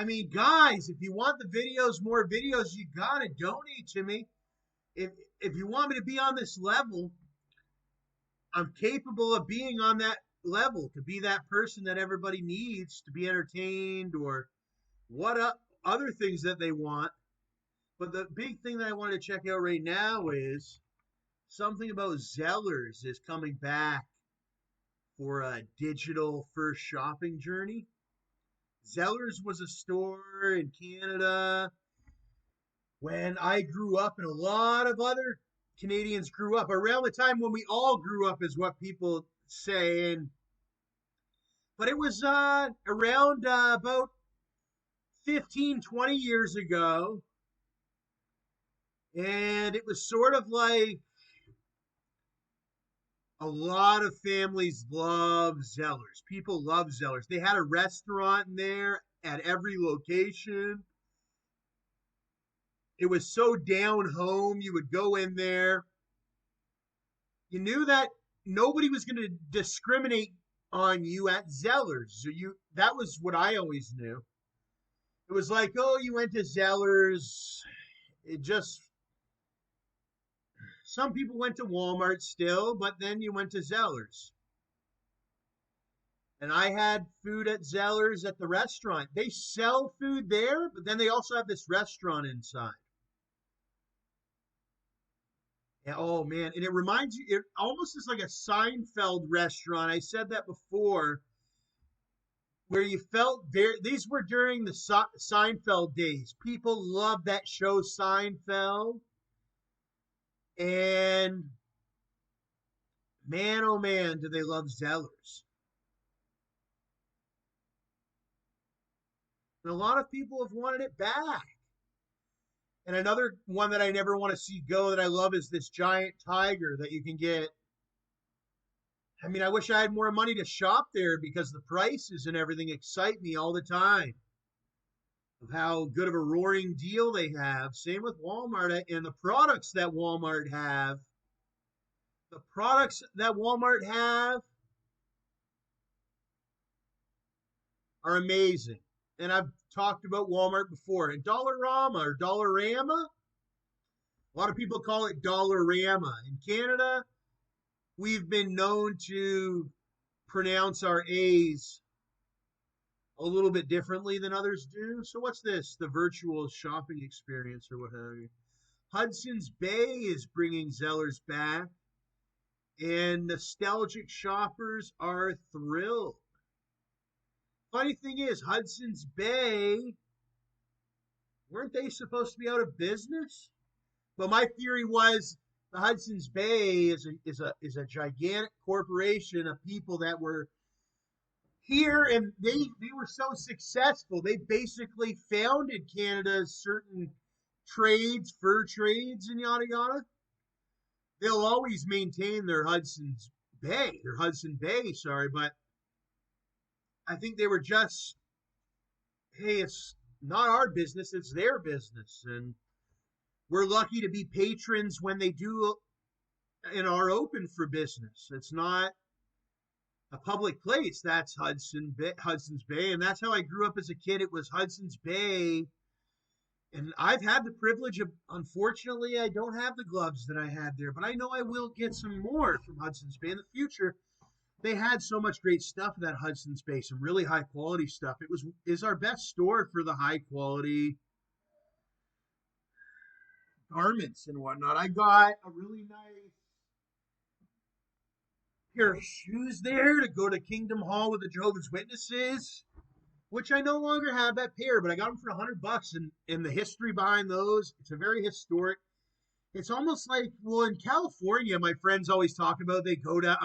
mean, guys, if you want the videos, more videos, you gotta donate to me. If if you want me to be on this level, I'm capable of being on that level to be that person that everybody needs to be entertained or other things that they want. But the big thing that I want to check out right now is something about Zellers is coming back for a digital first shopping journey. Zellers was a store in Canada when I grew up, and a lot of other Canadians grew up around the time when we all grew up, is what people say. But it was around about 15, 20 years ago, and it was sort of like a lot of families love Zellers. People love Zellers. They had a restaurant in there at every location. It was so down home. You would go in there. You knew that nobody was going to discriminate on you at Zellers. So that was what I always knew. It was like, oh, you went to Zellers. It just Some people went to Walmart still, but then you went to Zellers. And I had food at Zellers at the restaurant. They sell food there, but then they also have this restaurant inside. And, oh man, and it reminds you, it almost is like a Seinfeld restaurant. I said that before, where you felt there. These were during the Seinfeld days. People loved that show Seinfeld. And man, oh man, do they love Zellers. And a lot of people have wanted it back. And another one that I never want to see go that I love is this giant tiger that you can get. I mean, I wish I had more money to shop there because the prices and everything excite me all the time of how good of a roaring deal they have. Same with Walmart and the products that Walmart have. The products that Walmart have are amazing. And I've talked about Walmart before. And Dollarama or Dollarama, a lot of people call it Dollarama. In Canada, we've been known to pronounce our A's a little bit differently than others do. So what's this? The virtual shopping experience or what have you. Hudson's Bay is bringing Zellers back, and nostalgic shoppers are thrilled. Funny thing is, Hudson's Bay, weren't they supposed to be out of business? But my theory was the Hudson's Bay is a gigantic corporation of people that were here, and they were so successful. They basically founded Canada's certain trades, fur trades, and yada yada. They'll always maintain their Hudson Bay, sorry, but I think they were just, hey, it's not our business, it's their business. And we're lucky to be patrons when they do and are open for business. It's not a public place. That's Hudson's Bay. And that's how I grew up as a kid. It was Hudson's Bay. And I've had the privilege of, unfortunately, I don't have the gloves that I had there, but I know I will get some more from Hudson's Bay in the future. They had so much great stuff at that Hudson's Bay, some really high quality stuff. It is our best store for the high quality garments and whatnot. I got a really nice pair of shoes there to go to Kingdom Hall with the Jehovah's Witnesses, which I no longer have that pair, but I got them for $100. And the history behind those, it's a very historic. It's almost like, well, in California, my friends always talk about they go to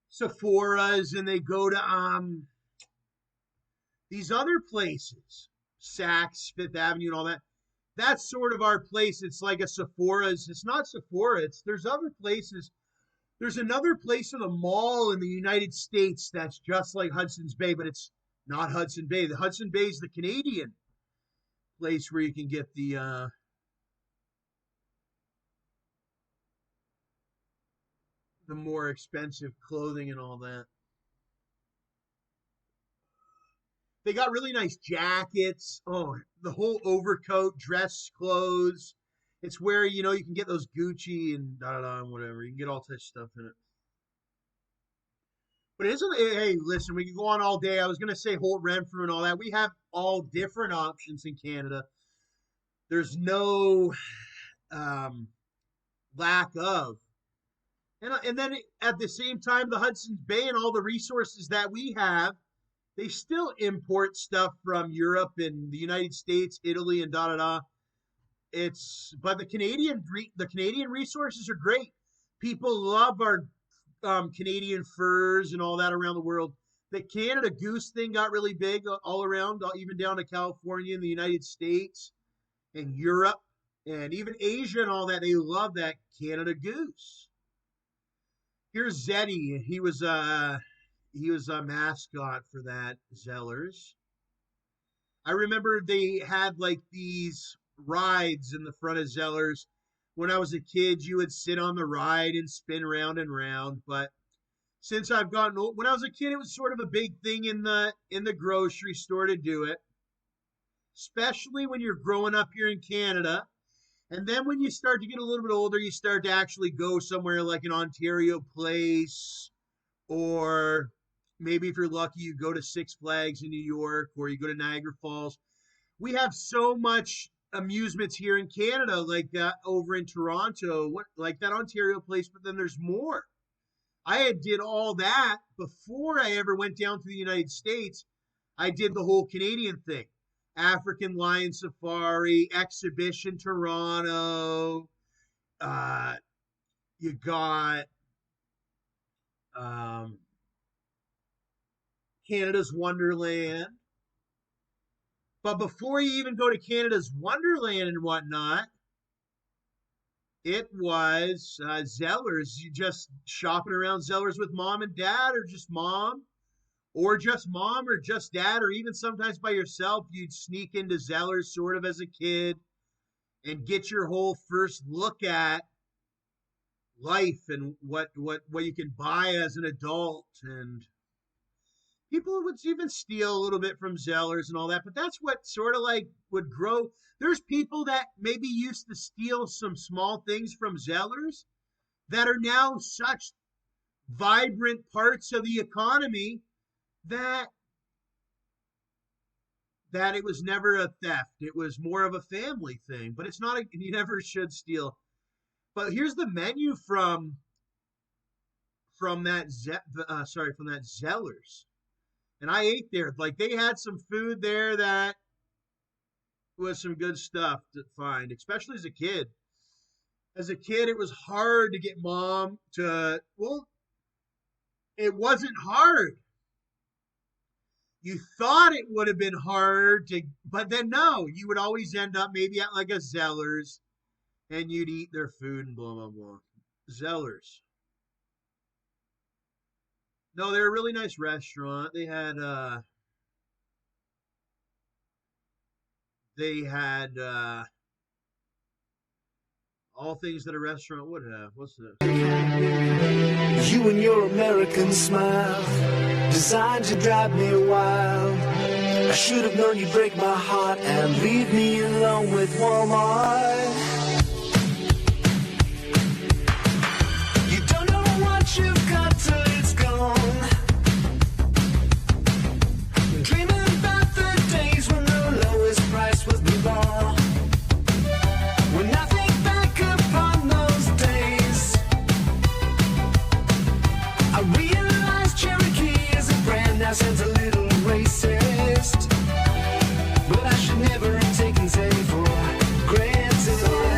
Sephora's and they go to these other places, Saks, Fifth Avenue, and all that. That's sort of our place. It's like a Sephora's. It's not Sephora. There's other places. There's another place in a mall in the United States that's just like Hudson's Bay, but it's not Hudson Bay. The Hudson Bay is the Canadian place where you can get the more expensive clothing and all that. They got really nice jackets. Oh, the whole overcoat, dress clothes. It's where, you can get those Gucci and da da da and whatever. You can get all types of stuff in it. But it isn't, hey, listen, we can go on all day. I was going to say Holt Renfrew and all that. We have all different options in Canada. There's no lack of. And then at the same time, the Hudson's Bay and all the resources that we have, they still import stuff from Europe and the United States, Italy, and da da da. But the Canadian resources are great. People love our Canadian furs and all that around the world. The Canada Goose thing got really big all around, even down to California and the United States and Europe and even Asia and all that. They love that Canada Goose. Here's Zeddy. He was a mascot for that Zellers. I remember they had like these rides in the front of Zellers. When I was a kid, you would sit on the ride and spin round and round. But since I've gotten old, when I was a kid, it was sort of a big thing in the grocery store to do it, especially when you're growing up here in Canada. And then when you start to get a little bit older, you start to actually go somewhere like an Ontario Place, or maybe if you're lucky, you go to Six Flags in New York, or you go to Niagara Falls. We have so much amusements here in Canada, like over in Toronto, like that Ontario Place, but then there's more. I did all that before I ever went down to the United States. I did the whole Canadian thing. African Lion Safari, Exhibition Toronto. You got Canada's Wonderland. But before you even go to Canada's Wonderland and whatnot, it was Zellers. You just shopping around Zellers with mom and dad, or just mom, or just dad, or even sometimes by yourself. You'd sneak into Zellers sort of as a kid and get your whole first look at life and what you can buy as an adult. And people would even steal a little bit from Zellers and all that, but that's what sort of like would grow. There's people that maybe used to steal some small things from Zellers that are now such vibrant parts of the economy that it was never a theft. It was more of a family thing, but it's not you never should steal. But here's the menu from that Zellers. And I ate there. Like, they had some food there that was some good stuff to find, especially as a kid. As a kid, it was hard to get mom to, well, it wasn't hard. You thought it would have been hard but then no, you would always end up maybe at like a Zellers and you'd eat their food and blah, blah, blah. Zellers. No, they're a really nice restaurant. They had all things that a restaurant would have. What's this? You and your American smile, designed to drive me wild. I should have known you'd break my heart and leave me alone with Walmart. You don't know what you've got till it's gone. Dreaming about the days when the lowest price was the law. When I think back upon those days, I realize Cherokee is a brand that sounds a little racist, but I should never have taken say for granted.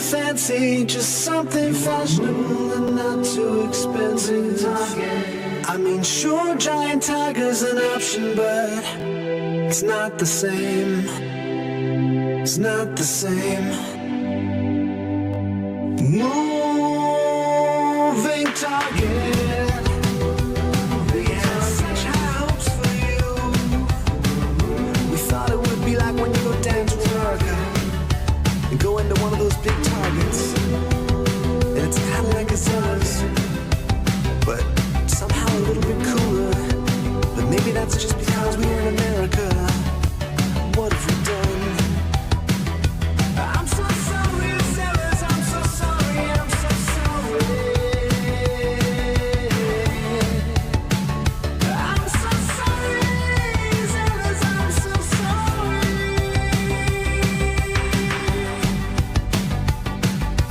fancy, just something fashionable and not too expensive. I mean, sure, giant tiger's an option, but it's not the same. It's not the same. Moving target. We had such high hopes for you. We thought it would be like when you go down to America and go into one of those big targets, and it's kind of like a Zellers, but somehow a little bit cooler. But maybe that's just because we were in America. What have we done? I'm so sorry, Zellers, I'm so sorry, I'm so sorry. I'm so sorry, Zellers, I'm so sorry.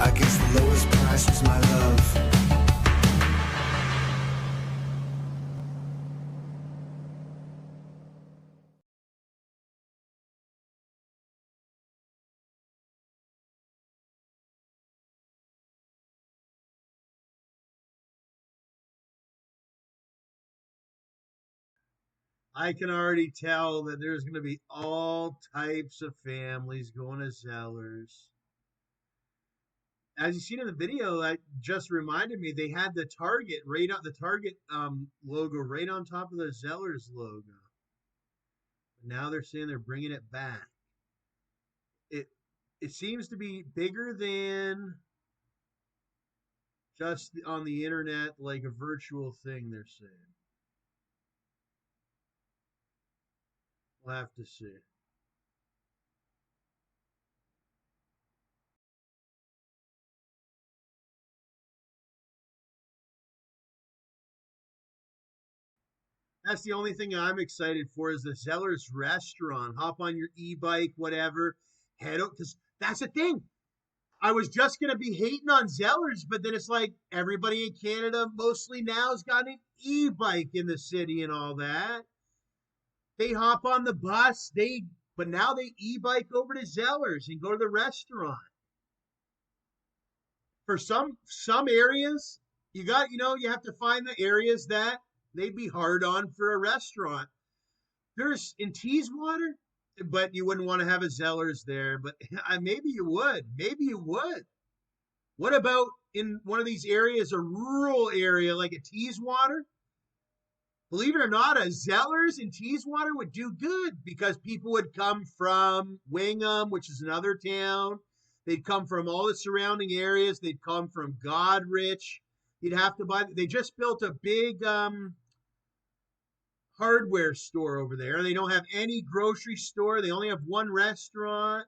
I guess the lowest price was my love. I can already tell that there's going to be all types of families going to Zellers. As you seen in the video, that just reminded me they had the Target right on the Target logo right on top of the Zellers logo. Now they're saying they're bringing it back. It it seems to be bigger than just on the internet, like a virtual thing. They're saying. We'll have to see. That's the only thing I'm excited for is the Zellers restaurant. Hop on your e-bike, whatever, head out because that's the thing. I was just gonna be hating on Zellers, but then it's like everybody in Canada mostly now has got an e-bike in the city and all that. They hop on the bus, but now they e-bike over to Zellers and go to the restaurant. For some areas, you have to find the areas that they'd be hard on for a restaurant. There's in Teeswater, but you wouldn't want to have a Zellers there. But maybe you would. Maybe you would. What about in one of these areas, a rural area like a Teeswater? Believe it or not, a Zellers in Teeswater would do good because people would come from Wingham, which is another town. They'd come from all the surrounding areas. They'd come from Godrich. You'd have to buy. They just built a big hardware store over there. They don't have any grocery store. They only have one restaurant.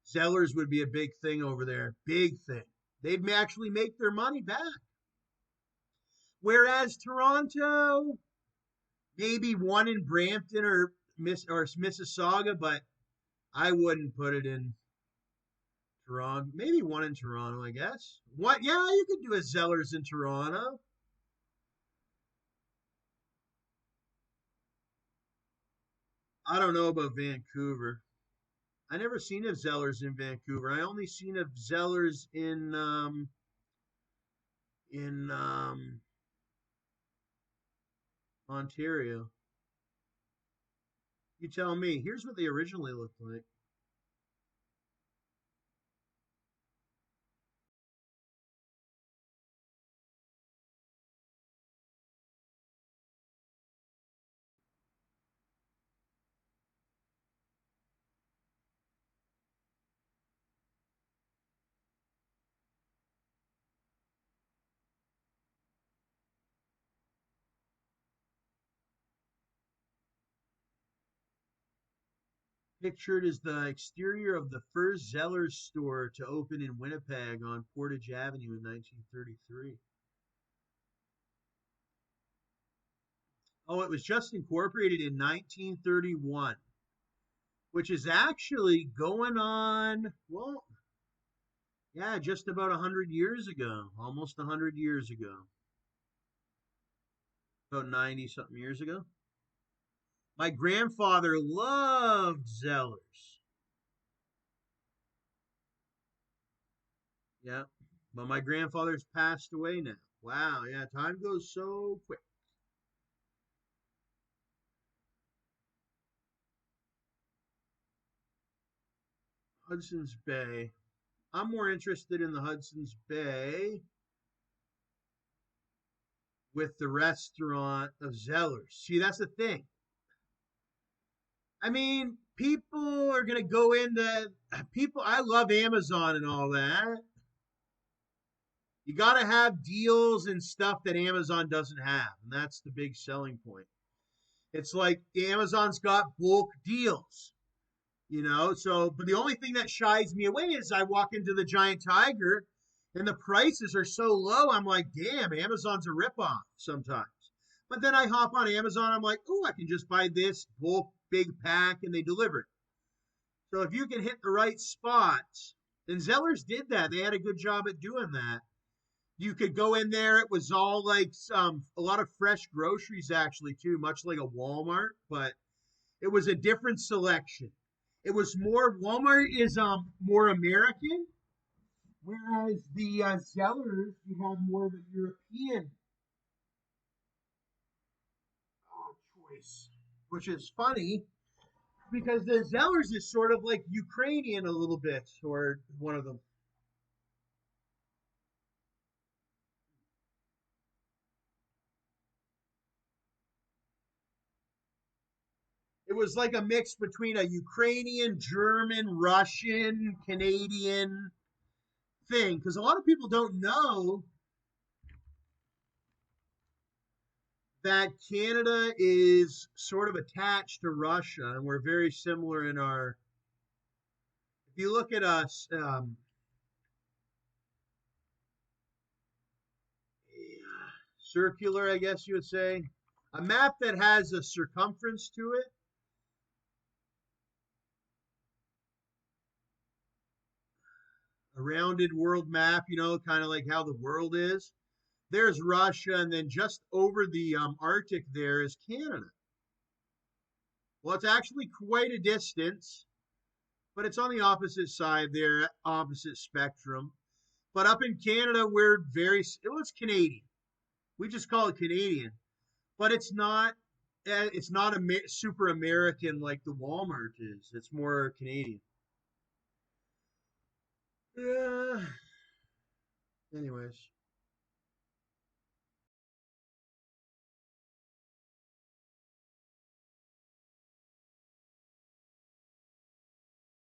Zellers would be a big thing over there. Big thing. They'd actually make their money back. Whereas Toronto, maybe one in Brampton or Mississauga, but I wouldn't put it in Toronto. Maybe one in Toronto, I guess. What? Yeah, you could do a Zellers in Toronto. I don't know about Vancouver. I never seen of Zellers in Vancouver. I only seen of Zellers in Ontario. You tell me. Here's what they originally looked like. Pictured is the exterior of the first Zellers store to open in Winnipeg on Portage Avenue in 1933. Oh, it was just incorporated in 1931, which is actually going on, well, yeah, just about 100 years ago, almost 100 years ago, about 90 something years ago. My grandfather loved Zellers. Yeah. But my grandfather's passed away now. Wow. Yeah. Time goes so quick. Hudson's Bay. I'm more interested in the Hudson's Bay with the restaurant of Zellers. See, that's the thing. I mean, people are going to go into people. I love Amazon and all that. You got to have deals and stuff that Amazon doesn't have. And that's the big selling point. It's like Amazon's got bulk deals, you know? So, but the only thing that shies me away is I walk into the Giant Tiger and the prices are so low. I'm like, damn, Amazon's a ripoff sometimes. But then I hop on Amazon. I'm like, oh, I can just buy this bulk big pack and they deliver it. So if you can hit the right spots, and Zellers did that. They had a good job at doing that. You could go in there. It was all like a lot of fresh groceries actually too, much like a Walmart, but it was a different selection. It was more Walmart is more American, whereas the Zellers you have more of a European choice, which is funny because the Zellers is sort of like Ukrainian a little bit, or one of them. It was like a mix between a Ukrainian, German, Russian, Canadian thing. Because a lot of people don't know that Canada is sort of attached to Russia, and we're very similar in our. If you look at us, circular, I guess you would say, a map that has a circumference to it, a rounded world map, you know, kind of like how the world is. There's Russia, and then just over the Arctic there is Canada. Well, it's actually quite a distance, but it's on the opposite side there, opposite spectrum. But up in Canada, we're very, well, it's Canadian. We just call it Canadian, but it's not. It's not a super American like the Walmart is. It's more Canadian. Yeah. Anyways,